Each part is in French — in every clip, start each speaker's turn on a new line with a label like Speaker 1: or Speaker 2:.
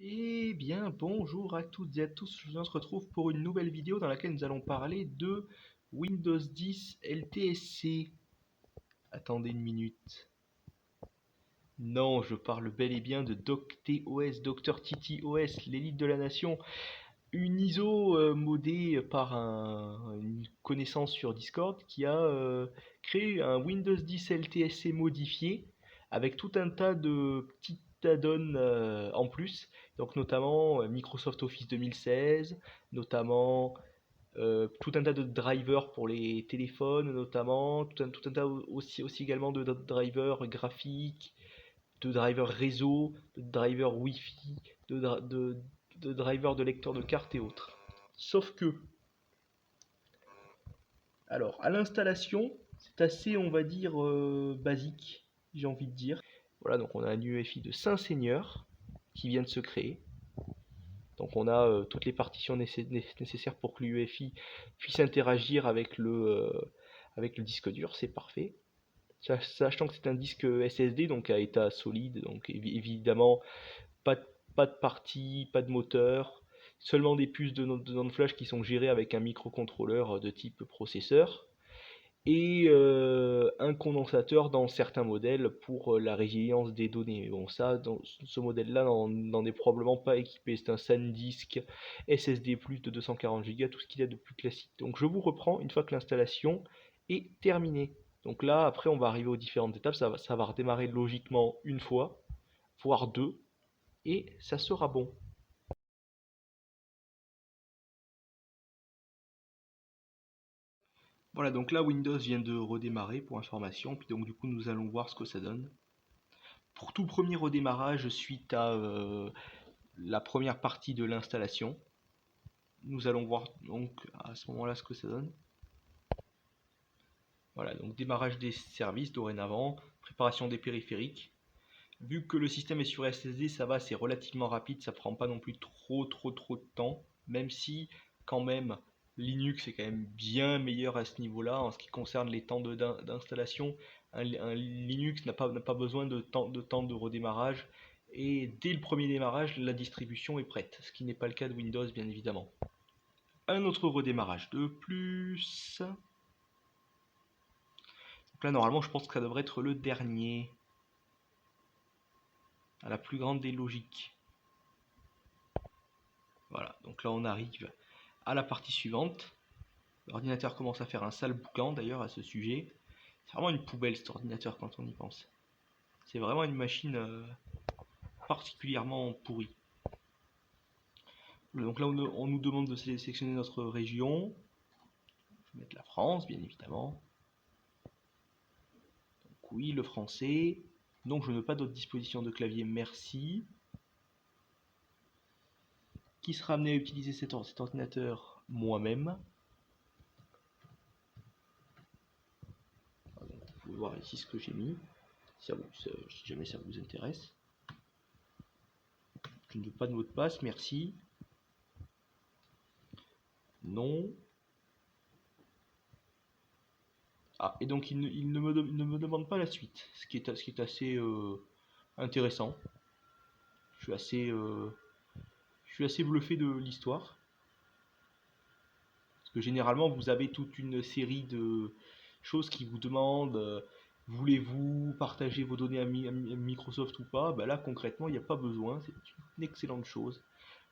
Speaker 1: Eh bien, bonjour à toutes et à tous, on se retrouve pour une nouvelle vidéo dans laquelle nous allons parler de Windows 10 LTSC. Attendez une minute. Non, je parle bel et bien de DocTOS, Dr TTOS, l'élite de la nation, une ISO modée par une connaissance sur Discord qui a créé un Windows 10 LTSC modifié avec tout un tas de petits add-ons en plus, donc notamment Microsoft Office 2016, notamment tout un tas de drivers pour les téléphones, notamment tout un tas aussi également de drivers graphiques, de drivers réseau, de drivers Wi-Fi, de drivers de lecteur de cartes et autres. Sauf que, alors, à l'installation, c'est assez, on va dire, basique, j'ai envie de dire. Voilà, donc on a un UEFI de Saint-Seigneur qui vient de se créer. Donc on a toutes les partitions nécessaires pour que l'UEFI puisse interagir avec le disque dur, c'est parfait. Sachant que c'est un disque SSD, donc à état solide, donc évidemment pas de, pas de partie, pas de moteur, seulement des puces de NAND flash qui sont gérées avec un microcontrôleur de type processeur et un condensateur dans certains modèles pour la résilience des données. Mais bon, ça, dans ce modèle-là, n'en est probablement pas équipé. C'est un SanDisk SSD de 240 Go, tout ce qu'il y a de plus classique. Donc je vous reprends une fois que l'installation est terminée. Donc là, après, on va arriver aux différentes étapes. Ça va redémarrer logiquement une fois, voire deux, et ça sera bon. Voilà, donc là Windows vient de redémarrer pour information, puis donc du coup nous allons voir ce que ça donne. Pour tout premier redémarrage suite à la première partie de l'installation, nous allons voir donc à ce moment-là ce que ça donne. Voilà, donc démarrage des services dorénavant, préparation des périphériques. Vu que le système est sur SSD, ça va, c'est relativement rapide, ça prend pas non plus trop de temps, même si quand même Linux est quand même bien meilleur à ce niveau-là en ce qui concerne les temps d'installation. Un Linux n'a pas besoin de temps de redémarrage et dès le premier démarrage, la distribution est prête, ce qui n'est pas le cas de Windows bien évidemment. Un autre redémarrage de plus. Donc là normalement je pense que ça devrait être le dernier, à la plus grande des logiques. Voilà, donc là on arrive à la partie suivante. L'ordinateur commence à faire un sale boucan d'ailleurs à ce sujet. C'est vraiment une poubelle cet ordinateur quand on y pense. C'est vraiment une machine particulièrement pourrie. Donc là on nous demande de sélectionner notre région. Je vais mettre la France bien évidemment. Donc oui, le français. Donc je ne veux pas d'autres dispositions de clavier, merci. Qui sera amené à utiliser cet ordinateur? Moi-même. Vous pouvez voir ici ce que j'ai mis, si jamais ça vous intéresse. Je ne veux pas de mot de passe, merci. Non. Ah, et donc il ne me demande pas la suite, ce qui est assez intéressant. Je suis assez bluffé de l'histoire. Parce que généralement, vous avez toute une série de choses qui vous demandent voulez-vous partager vos données à Microsoft ou pas? Bah là, concrètement, il n'y a pas besoin. C'est une excellente chose.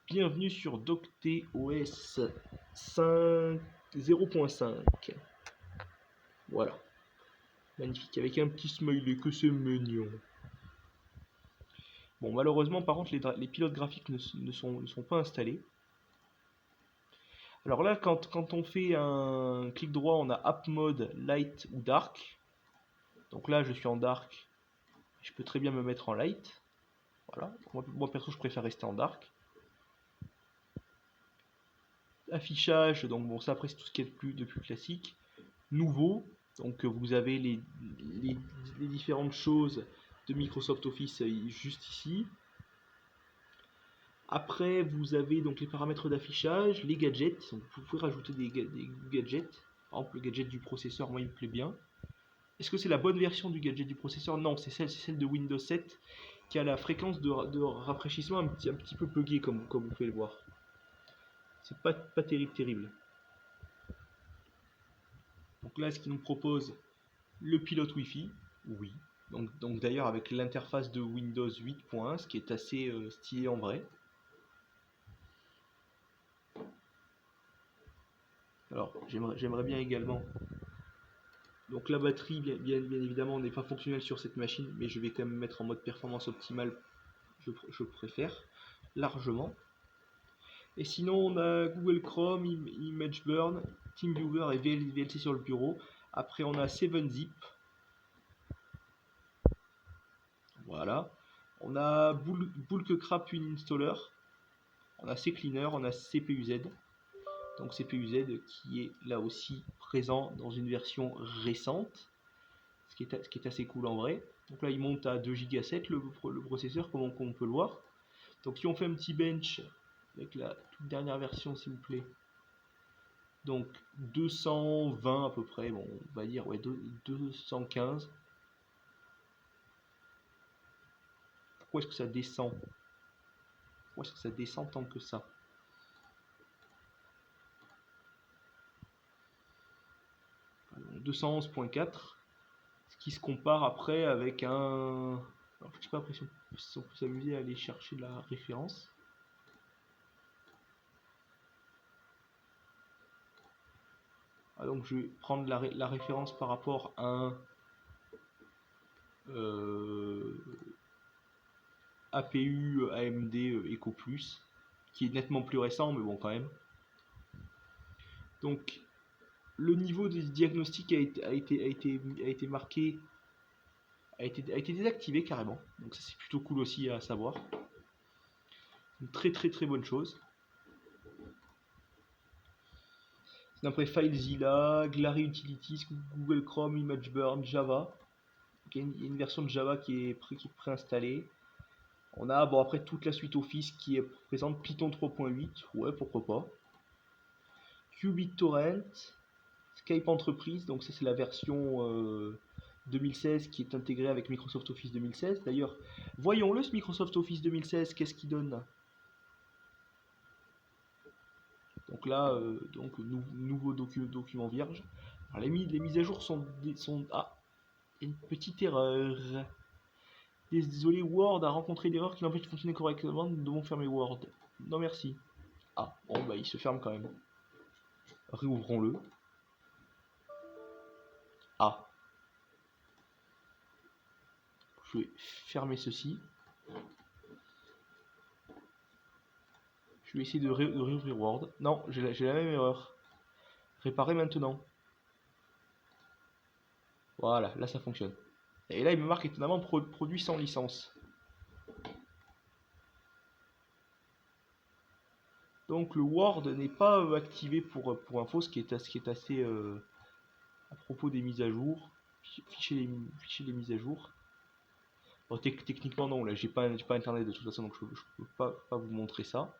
Speaker 1: Bienvenue sur DocTOS 0.5. Voilà. Magnifique. Avec un petit smiley, que c'est mignon. Bon, malheureusement, par contre, les pilotes graphiques ne sont pas installés. Alors là, quand on fait un clic droit, on a App Mode, Light ou Dark. Donc là, je suis en Dark. Je peux très bien me mettre en Light. Voilà. Moi perso, je préfère rester en Dark. Affichage, donc bon, ça après, c'est tout ce qui est de plus classique. Nouveau, donc vous avez les différentes choses de Microsoft Office juste ici. Après, vous avez donc les paramètres d'affichage, les gadgets. Donc vous pouvez rajouter des gadgets. Par exemple, le gadget du processeur, moi, il me plaît bien. Est-ce que c'est la bonne version du gadget du processeur? Non, c'est celle de Windows 7 qui a la fréquence de rafraîchissement un petit peu buggée, comme vous pouvez le voir. C'est pas terrible. Donc là, ce qu'il nous propose, le pilote Wi-Fi, oui. Donc d'ailleurs avec l'interface de Windows 8.1, ce qui est assez stylé en vrai. Alors j'aimerais bien également. Donc la batterie, bien évidemment, n'est pas fonctionnelle sur cette machine, mais je vais quand même mettre en mode performance optimale. Je préfère largement. Et sinon, on a Google Chrome, ImageBurn, TeamViewer et VLC sur le bureau. Après, on a 7zip. Voilà. On a Bulk Installer. On a CCleaner, on a CPUZ. Donc CPUZ qui est là aussi présent dans une version récente. Ce qui est assez cool en vrai. Donc là, il monte à 2 Go 7 le processeur, comme on peut le voir. Donc si on fait un petit bench avec la toute dernière version, s'il vous plaît. Donc 220 à peu près, bon, on va dire ouais, 215. Pourquoi est-ce que ça descend? Pourquoi est-ce que ça descend tant que ça? 211.4, ce qui se compare après avec un... Alors, je sais pas après si on peut s'amuser à aller chercher la référence. Ah, donc je vais prendre la référence par rapport à un APU AMD Eco Plus, qui est nettement plus récent, mais bon quand même. Donc le niveau de diagnostic a été marqué, a été désactivé carrément. Donc ça c'est plutôt cool aussi à savoir. Une très bonne chose. Après FileZilla, Glary Utilities, Google Chrome, ImageBurn, Java. Okay, il y a une version de Java qui est préinstallée. On a bon après toute la suite Office qui est présente, Python 3.8, ouais pourquoi pas. QBitTorrent, Skype Entreprise, donc ça c'est la version 2016 qui est intégrée avec Microsoft Office 2016. D'ailleurs, voyons-le ce Microsoft Office 2016, qu'est-ce qu'il donne? Donc là, nouveau document vierge. Alors, les mises à jour sont... Ah, une petite erreur. Désolé, Word a rencontré l'erreur qui l'empêche de fonctionner correctement. Nous devons fermer Word. Non merci. Ah, bon bah il se ferme quand même. Réouvrons-le. Ah. Je vais fermer ceci. Je vais essayer de réouvrir Word. Non, j'ai la même erreur. Réparer maintenant. Voilà, là ça fonctionne. Et là il me marque étonnamment produit sans licence. Donc le Word n'est pas activé pour info, ce qui est assez à propos des mises à jour. Fichier les mises à jour. Bon, techniquement non, là j'ai pas internet de toute façon, donc je peux pas vous montrer ça.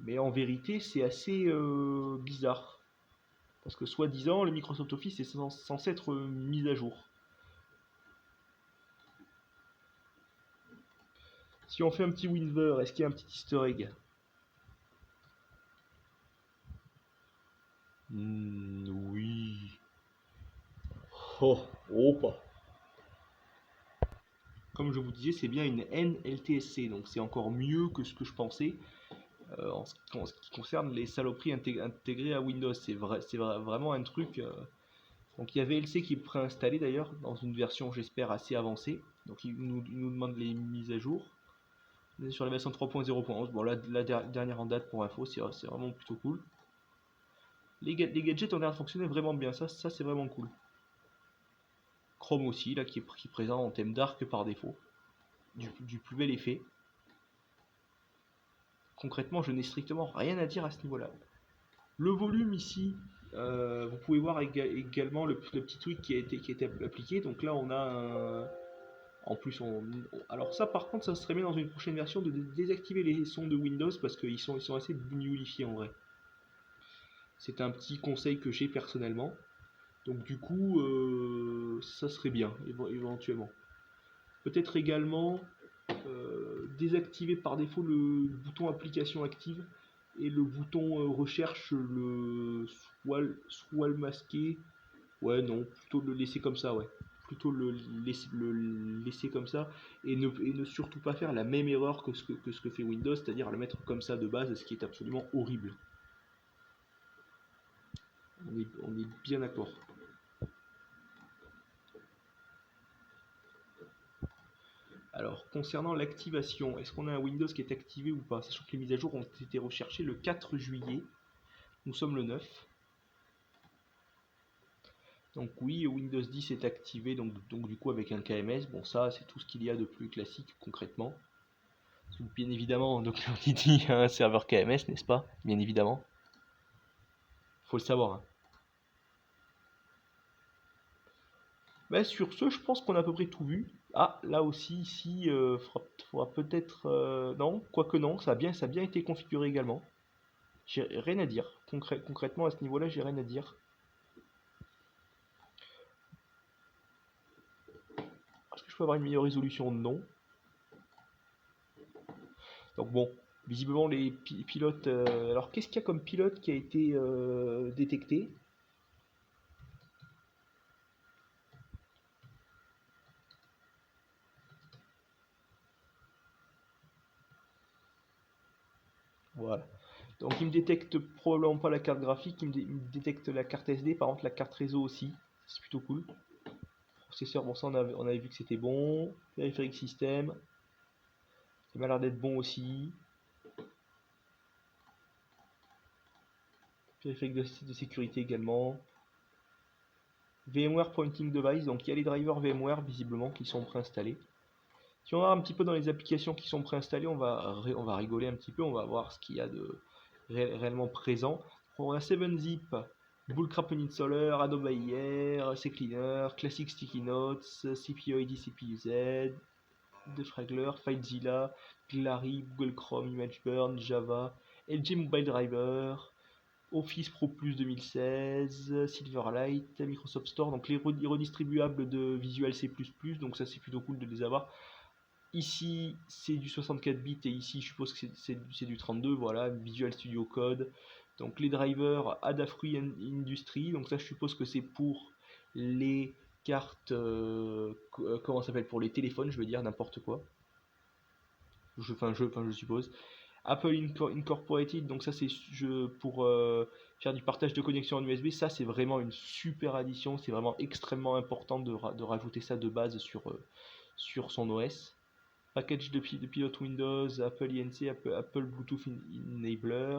Speaker 1: Mais en vérité c'est assez bizarre. Parce que soi-disant le Microsoft Office est censé être mis à jour. Si on fait un petit WinVer, est-ce qu'il y a un petit easter egg? Oui. Oh, pas. Comme je vous disais, c'est bien une NLTSC, donc c'est encore mieux que ce que je pensais en ce qui concerne les saloperies intégrées à Windows. C'est vraiment un truc. Donc il y a VLC qui est préinstallé d'ailleurs dans une version, j'espère, assez avancée. Donc il nous demande les mises à jour. On est sur la version 3.0.11. Bon, la dernière en date pour info, c'est vraiment plutôt cool. Les gadgets ont l'air de fonctionner vraiment bien, ça c'est vraiment cool. Chrome aussi, là, qui est présent en thème dark par défaut. Du plus bel effet. Concrètement, je n'ai strictement rien à dire à ce niveau-là. Le volume ici, vous pouvez voir également le petit truc qui a été appliqué. Donc là, on a en plus, alors ça par contre, ça serait bien dans une prochaine version de désactiver les sons de Windows parce qu'ils sont assez bougnoulifiés en vrai. C'est un petit conseil que j'ai personnellement. Donc du coup, ça serait bien, éventuellement. Peut-être également désactiver par défaut le bouton application active et le bouton recherche soit le masquer. Ouais, non, plutôt le laisser comme ça, ouais. Plutôt le laisser comme ça et ne surtout pas faire la même erreur que ce que fait Windows, c'est-à-dire le mettre comme ça de base, ce qui est absolument horrible. On est bien d'accord. Alors, concernant l'activation, est-ce qu'on a un Windows qui est activé ou pas? Sachant que les mises à jour ont été recherchées le 4 juillet. Nous sommes le 9. Donc oui, Windows 10 est activé, donc du coup avec un KMS. Bon, ça, c'est tout ce qu'il y a de plus classique concrètement. Bien évidemment, donc Unity a un serveur KMS, n'est-ce pas? Bien évidemment. Faut le savoir, hein. Mais sur ce, je pense qu'on a à peu près tout vu. Ah, là aussi, ici, faudra peut-être... non, quoique non, ça a bien été configuré également. J'ai rien à dire. Concrètement, à ce niveau-là, j'ai rien à dire. Est-ce que je peux avoir une meilleure résolution? Non. Donc bon, visiblement les pilotes... alors qu'est-ce qu'il y a comme pilote qui a été détecté? Voilà. Donc il me détecte probablement pas la carte graphique, il me détecte la carte SD, par contre la carte réseau aussi. C'est plutôt cool. Processeur, bon ça on avait vu que c'était bon. Périphérique système. Ça m'a l'air d'être bon aussi. Périphérique de sécurité également. VMware Pointing Device, donc il y a les drivers VMware visiblement qui sont préinstallés. Si on va un petit peu dans les applications qui sont préinstallées, on va rigoler un petit peu, on va voir ce qu'il y a de réellement présent. On a 7-Zip, Bullcrap Peninsular, Adobe Air, CCleaner, Classic Sticky Notes, CPUID, CPUZ, Defraggler, FileZilla, Glary, Google Chrome, ImageBurn, Java, LG Mobile Driver, Office Pro Plus 2016, Silverlight, Microsoft Store, donc les redistribuables de Visual C++, donc ça c'est plutôt cool de les avoir. Ici c'est du 64 bits et ici je suppose que c'est du 32, voilà, Visual Studio Code. Donc les drivers Adafruit Industry, donc ça je suppose que c'est pour les cartes, comment ça s'appelle, pour les téléphones, je veux dire n'importe quoi. Je suppose. Apple Incorporated, donc ça c'est pour faire du partage de connexion en USB, ça c'est vraiment une super addition, c'est vraiment extrêmement important de rajouter ça de base sur son OS. Package de pilote Windows, Apple INC, Apple Bluetooth Enabler,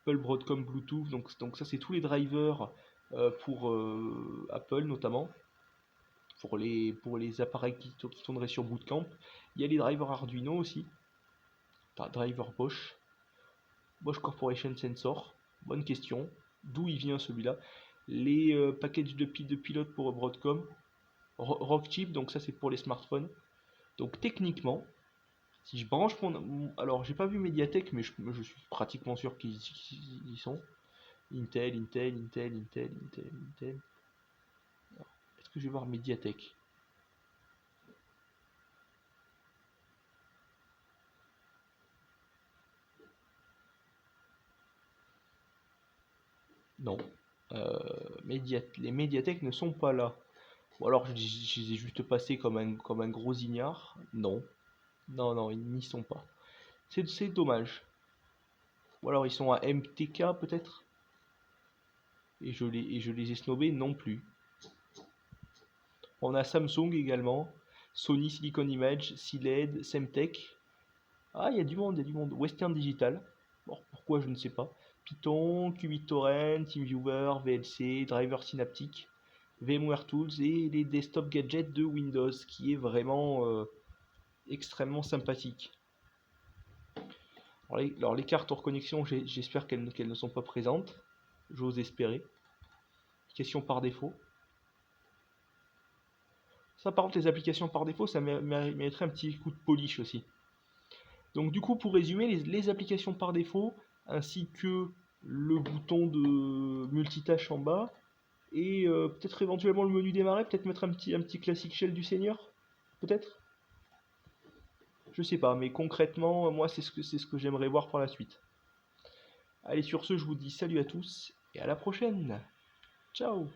Speaker 1: Apple Broadcom Bluetooth, donc ça c'est tous les drivers pour Apple notamment, pour les appareils qui tourneraient sur Bootcamp. Il y a les drivers Arduino aussi, driver Bosch Corporation Sensor, bonne question, d'où il vient celui-là. Les packages de pilote pour Broadcom, Rockchip, donc ça c'est pour les smartphones. Donc techniquement, si je branche alors j'ai pas vu Mediatek, mais je suis pratiquement sûr qu'ils y sont. Intel. Est-ce que je vais voir Mediatek? Non. Les Mediatek ne sont pas là. Ou alors je les ai juste passés comme un gros ignare. Non. Non, ils n'y sont pas. C'est dommage. Ou alors ils sont à MTK peut-être. Et je les ai snobés non plus. On a Samsung également. Sony Silicon Image, Sealed, Semtech. Ah, il y a du monde. Western Digital. Bon, pourquoi je ne sais pas. Python, QBitTorrent, TeamViewer, VLC, Driver Synaptic, VMware Tools et les desktop gadgets de Windows, qui est vraiment extrêmement sympathique. Alors les cartes hors connexion, j'espère qu'elles ne sont pas présentes. J'ose espérer. Applications par défaut. Ça, par contre, les applications par défaut, ça mériterait un petit coup de polish aussi. Donc du coup, pour résumer, les applications par défaut, ainsi que le bouton de multitâche en bas, et peut-être éventuellement le menu démarrer, peut-être mettre un petit classique shell du senior. peut-être? Je sais pas, mais concrètement, moi c'est ce que j'aimerais voir par la suite. Allez, sur ce, je vous dis salut à tous et à la prochaine. Ciao!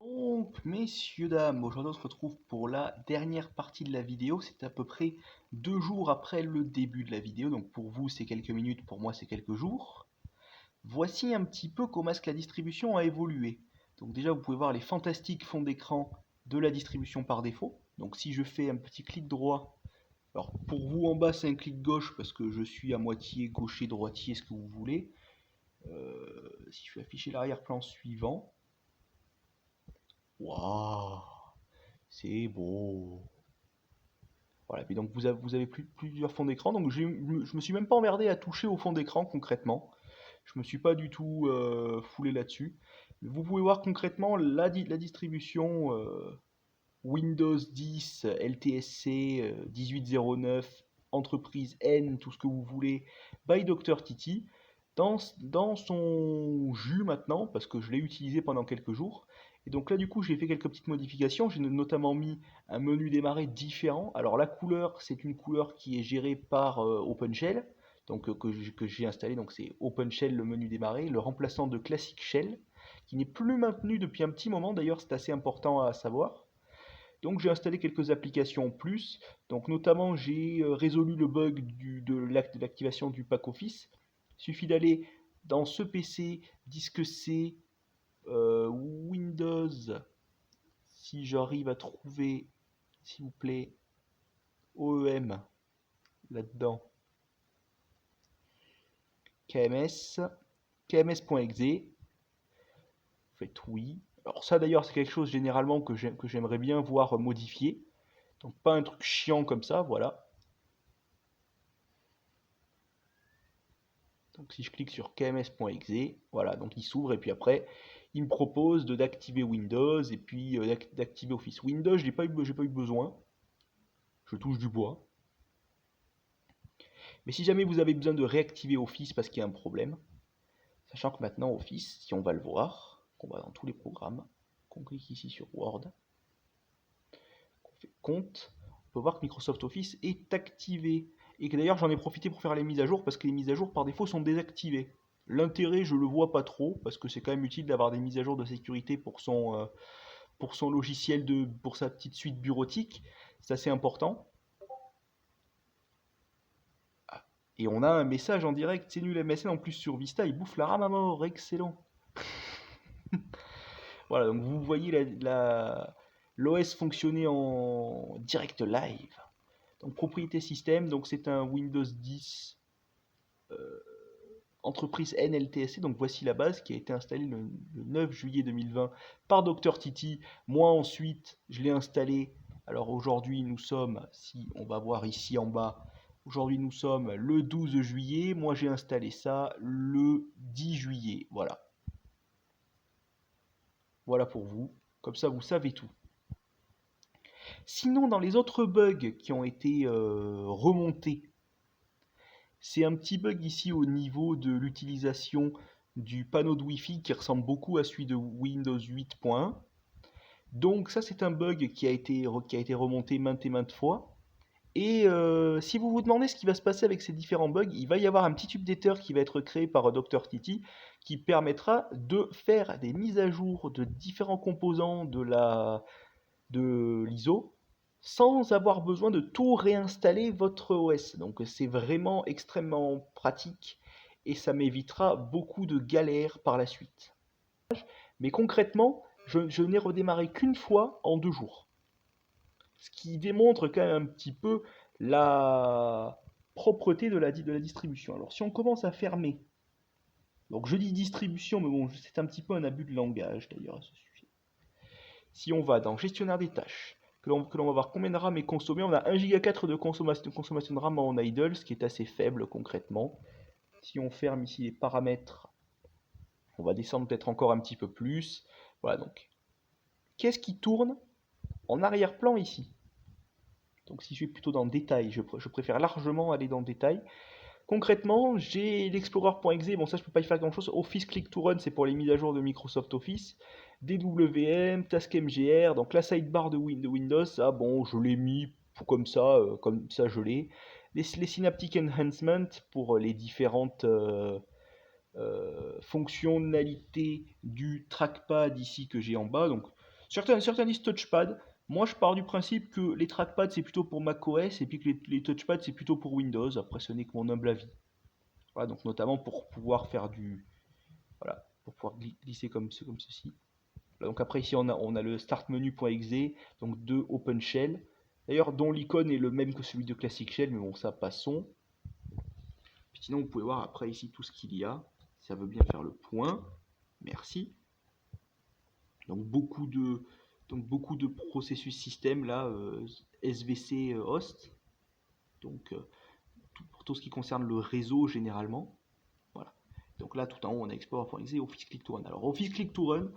Speaker 1: Donc, messieurs, dames, aujourd'hui on se retrouve pour la dernière partie de la vidéo. C'est à peu près 2 jours après le début de la vidéo. Donc pour vous c'est quelques minutes, pour moi c'est quelques jours. Voici un petit peu comment est-ce que la distribution a évolué. Donc déjà vous pouvez voir les fantastiques fonds d'écran de la distribution par défaut. Donc si je fais un petit clic droit, alors pour vous en bas c'est un clic gauche parce que je suis à moitié gaucher, droitier, ce que vous voulez. Si je fais afficher l'arrière-plan suivant, waouh, c'est beau. Voilà, puis donc vous avez plusieurs fonds d'écran, donc je me suis même pas emmerdé à toucher au fond d'écran concrètement. Je me suis pas du tout foulé là-dessus. Vous pouvez voir concrètement la distribution Windows 10, LTSC 1809, entreprise N, tout ce que vous voulez, by Dr Titi, dans son jus maintenant, parce que je l'ai utilisé pendant quelques jours. Et donc là du coup j'ai fait quelques petites modifications, j'ai notamment mis un menu démarrer différent. Alors la couleur, c'est une couleur qui est gérée par OpenShell, donc que j'ai installé, donc c'est OpenShell le menu démarrer, le remplaçant de Classic Shell, qui n'est plus maintenu depuis un petit moment, d'ailleurs c'est assez important à savoir. Donc j'ai installé quelques applications en plus, donc notamment j'ai résolu le bug de l'activation du pack Office. Il suffit d'aller dans ce PC, disque C, Windows, si j'arrive à trouver, s'il vous plaît, OEM, là-dedans, KMS, kms.exe, faites oui. Alors ça d'ailleurs c'est quelque chose généralement que j'aimerais bien voir modifié, donc pas un truc chiant comme ça, voilà. Donc si je clique sur kms.exe, voilà, donc il s'ouvre et puis après il me propose d'activer Windows et puis d'activer Office. Windows, j'ai pas eu besoin, je touche du bois. Mais si jamais vous avez besoin de réactiver Office parce qu'il y a un problème, sachant que maintenant Office, si on va le voir, qu'on va dans tous les programmes, qu'on clique ici sur Word, qu'on fait compte, on peut voir que Microsoft Office est activé. Et que d'ailleurs j'en ai profité pour faire les mises à jour parce que les mises à jour par défaut sont désactivées. L'intérêt, je le vois pas trop parce que c'est quand même utile d'avoir des mises à jour de sécurité pour son logiciel, pour sa petite suite bureautique. C'est assez important. Ah, et on a un message en direct, c'est nul MSN en plus sur Vista, il bouffe la RAM à mort, excellent. Voilà, donc vous voyez l'OS fonctionner en direct live. Donc propriété système, donc c'est un Windows 10 entreprise NLTSC, donc voici la base qui a été installée le 9 juillet 2020 par Dr Titi. Moi ensuite je l'ai installé. Alors aujourd'hui nous sommes, si on va voir ici en bas, aujourd'hui nous sommes le 12 juillet, moi j'ai installé ça le 10 juillet, voilà. Voilà pour vous, comme ça vous savez tout. Sinon dans les autres bugs qui ont été remontés, c'est un petit bug ici au niveau de l'utilisation du panneau de Wi-Fi qui ressemble beaucoup à celui de Windows 8.1. Donc ça c'est un bug qui a été remonté maintes et maintes fois. Et si vous vous demandez ce qui va se passer avec ces différents bugs, il va y avoir un petit updater qui va être créé par Dr Titi qui permettra de faire des mises à jour de différents composants de l'ISO sans avoir besoin de tout réinstaller votre OS. Donc c'est vraiment extrêmement pratique et ça m'évitera beaucoup de galères par la suite. Mais concrètement, je n'ai redémarré qu'une fois en 2 jours. Ce qui démontre quand même un petit peu la propreté de la distribution. Alors si on commence à fermer, donc je dis distribution, mais bon, c'est un petit peu un abus de langage d'ailleurs à ce sujet. Si on va dans gestionnaire des tâches, que l'on va voir combien de RAM est consommé, on a 1,4 Go de consommation de RAM en idle, ce qui est assez faible concrètement. Si on ferme ici les paramètres, on va descendre peut-être encore un petit peu plus. Voilà donc. Qu'est-ce qui tourne en arrière-plan ici? Donc si je vais plutôt dans le détail, je préfère largement aller dans le détail. Concrètement, j'ai l'Explorer.exe, bon ça je peux pas y faire grand chose. Office Click to Run, c'est pour les mises à jour de Microsoft Office. DWM, Task MGR, donc la sidebar de Windows, ça bon, je l'ai mis comme ça je l'ai. Les Synaptic Enhancement pour les différentes fonctionnalités du trackpad ici que j'ai en bas. Donc certains disent touchpad. Moi je pars du principe que les trackpads c'est plutôt pour macOS et puis que les touchpads c'est plutôt pour Windows. Après ce n'est que mon humble avis. Voilà, donc notamment pour pouvoir faire voilà, pour pouvoir glisser comme ceci. Donc après ici on a le start menu.exe, donc de OpenShell. D'ailleurs dont l'icône est le même que celui de Classic Shell, mais bon ça passons. Puis sinon vous pouvez voir après ici tout ce qu'il y a. Ça veut bien faire le point. Merci. Donc beaucoup de processus système là, SVC host. Donc pour tout ce qui concerne le réseau généralement. Voilà. Donc là tout en haut on a Explorer.exe et Office Click to Run. Alors Office Click to Run,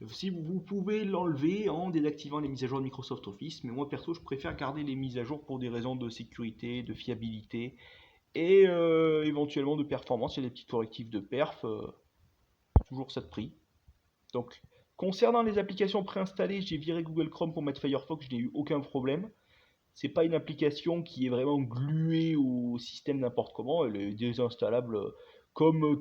Speaker 1: si vous pouvez l'enlever en désactivant les mises à jour de Microsoft Office, mais moi perso je préfère garder les mises à jour pour des raisons de sécurité, de fiabilité et éventuellement de performance. Il y a des petits correctifs de perf, toujours ça de prix. Donc concernant les applications préinstallées, j'ai viré Google Chrome pour mettre Firefox, je n'ai eu aucun problème. C'est pas une application qui est vraiment gluée au système n'importe comment, elle est désinstallable comme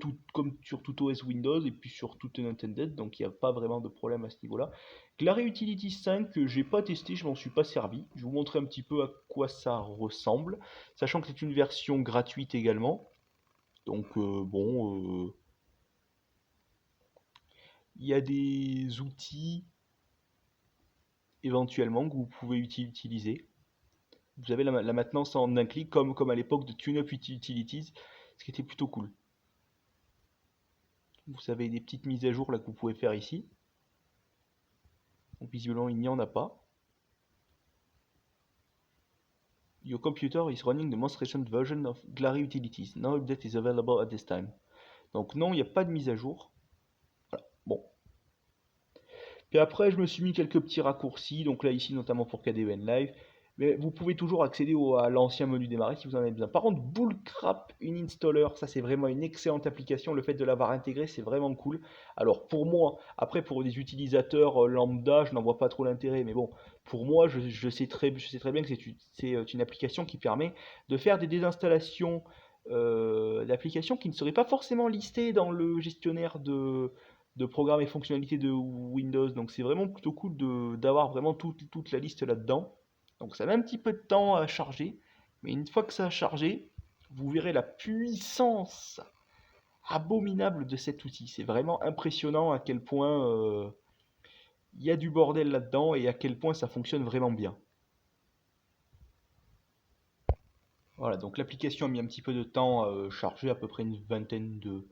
Speaker 1: sur tout OS Windows et puis sur tout Unintended, donc il n'y a pas vraiment de problème à ce niveau-là. Glary Utilities 5, que j'ai pas testé, je m'en suis pas servi. Je vais vous montrer un petit peu à quoi ça ressemble, sachant que c'est une version gratuite également. Donc il y a des outils éventuellement que vous pouvez utiliser. Vous avez la maintenance en un clic comme à l'époque de TuneUp Utilities, ce qui était plutôt cool. Vous avez des petites mises à jour là que vous pouvez faire ici. Donc visiblement il n'y en a pas. Your computer is running the most recent version of Glary Utilities. No update is available at this time. Donc non, il n'y a pas de mise à jour. Voilà. Bon. Puis après, je me suis mis quelques petits raccourcis. Donc là, ici, notamment pour KDEN Live. Mais vous pouvez toujours accéder à l'ancien menu démarrer si vous en avez besoin. Par contre, Bullcrap Uninstaller, ça c'est vraiment une excellente application. Le fait de l'avoir intégré, c'est vraiment cool. Alors pour moi, après pour des utilisateurs lambda, je n'en vois pas trop l'intérêt. Mais bon, pour moi, je sais très bien que c'est une application qui permet de faire des désinstallations d'applications qui ne seraient pas forcément listées dans le gestionnaire de programmes et fonctionnalités de Windows. Donc c'est vraiment plutôt cool d'avoir vraiment toute la liste là-dedans. Donc ça met un petit peu de temps à charger, mais une fois que ça a chargé, vous verrez la puissance abominable de cet outil. C'est vraiment impressionnant à quel point il y a du bordel là-dedans et à quel point ça fonctionne vraiment bien. Voilà, donc l'application a mis un petit peu de temps à charger, à peu près une vingtaine de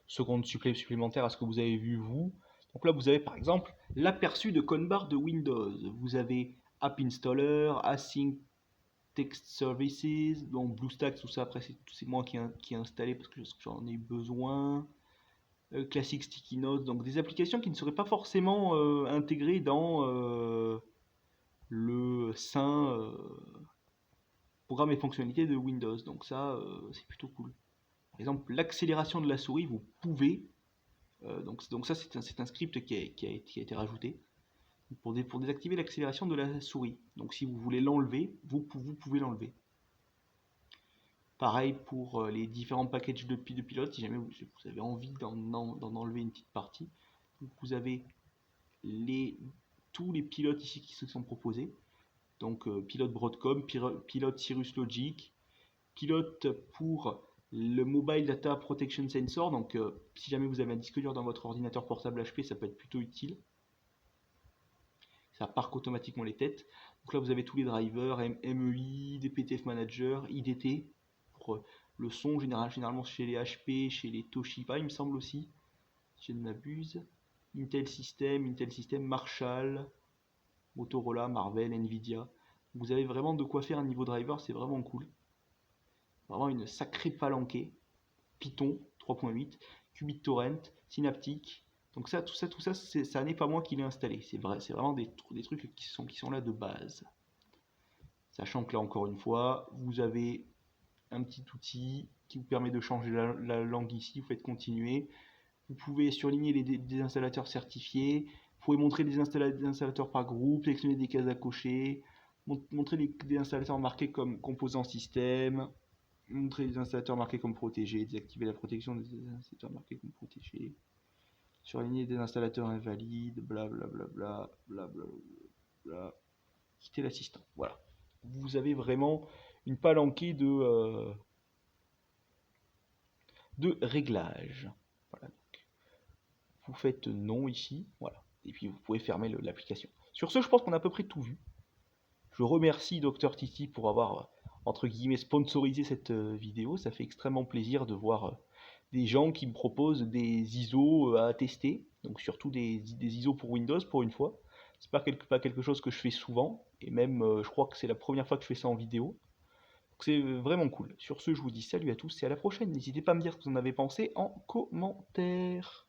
Speaker 1: secondes supplémentaires à ce que vous avez vu vous. Donc là vous avez par exemple l'aperçu de Conbar de Windows. Vous avez App Installer, Async Text Services, donc BlueStacks, tout ça, après c'est moi qui ai installé parce que j'en ai besoin. Classic Sticky Notes, donc des applications qui ne seraient pas forcément intégrées dans le sein programme et fonctionnalités de Windows. Donc ça, c'est plutôt cool. Par exemple, l'accélération de la souris, vous pouvez. Donc ça, c'est un script qui a été rajouté pour désactiver l'accélération de la souris. Donc si vous voulez l'enlever, vous pouvez l'enlever. Pareil pour les différents packages de pilotes, si jamais vous avez envie d'en enlever une petite partie. Donc vous avez tous les pilotes ici qui se sont proposés. Donc pilote Broadcom, pilote Cirrus Logic, pilote pour le Mobile Data Protection Sensor. Donc si jamais vous avez un disque dur dans votre ordinateur portable HP, ça peut être plutôt utile. Ça parque automatiquement les têtes. Donc là vous avez tous les drivers, MEI, DPTF Manager, IDT pour le son généralement chez les HP, chez les Toshiba il me semble aussi, si je ne m'abuse. Intel System, Marshall, Motorola, Marvell, Nvidia. Vous avez vraiment de quoi faire un niveau driver, c'est vraiment cool. Vraiment une sacrée palanquée. Python 3.8, QBitTorrent, Synaptic. Donc ça, tout ça, ça n'est pas moi qui l'ai installé. C'est vrai, c'est vraiment des trucs qui sont là de base. Sachant que là, encore une fois, vous avez un petit outil qui vous permet de changer la langue ici. Vous faites continuer. Vous pouvez surligner les désinstallateurs certifiés. Vous
Speaker 2: pouvez montrer des installateurs par groupe, sélectionner des cases à cocher, montrer des installateurs marqués comme composants système, montrer des installateurs marqués comme protégés, désactiver la protection des installateurs marqués comme protégés, surligner des installateurs invalides, blablabla, blablabla, quitter l'assistant. Voilà. Vous avez vraiment une palanquée de réglages. Voilà. Donc, vous faites non ici, voilà. Et puis vous pouvez fermer l'application. Sur ce, je pense qu'on a à peu près tout vu. Je remercie Dr Titi pour avoir, entre guillemets, sponsorisé cette vidéo. Ça fait extrêmement plaisir de voir des gens qui me proposent des ISO à tester. Donc surtout des ISO pour Windows pour une fois. C'est pas quelque chose que je fais souvent. Et même, je crois que c'est la première fois que je fais ça en vidéo. Donc c'est vraiment cool. Sur ce, je vous dis salut à tous et à la prochaine. N'hésitez pas à me dire ce que vous en avez pensé en commentaire.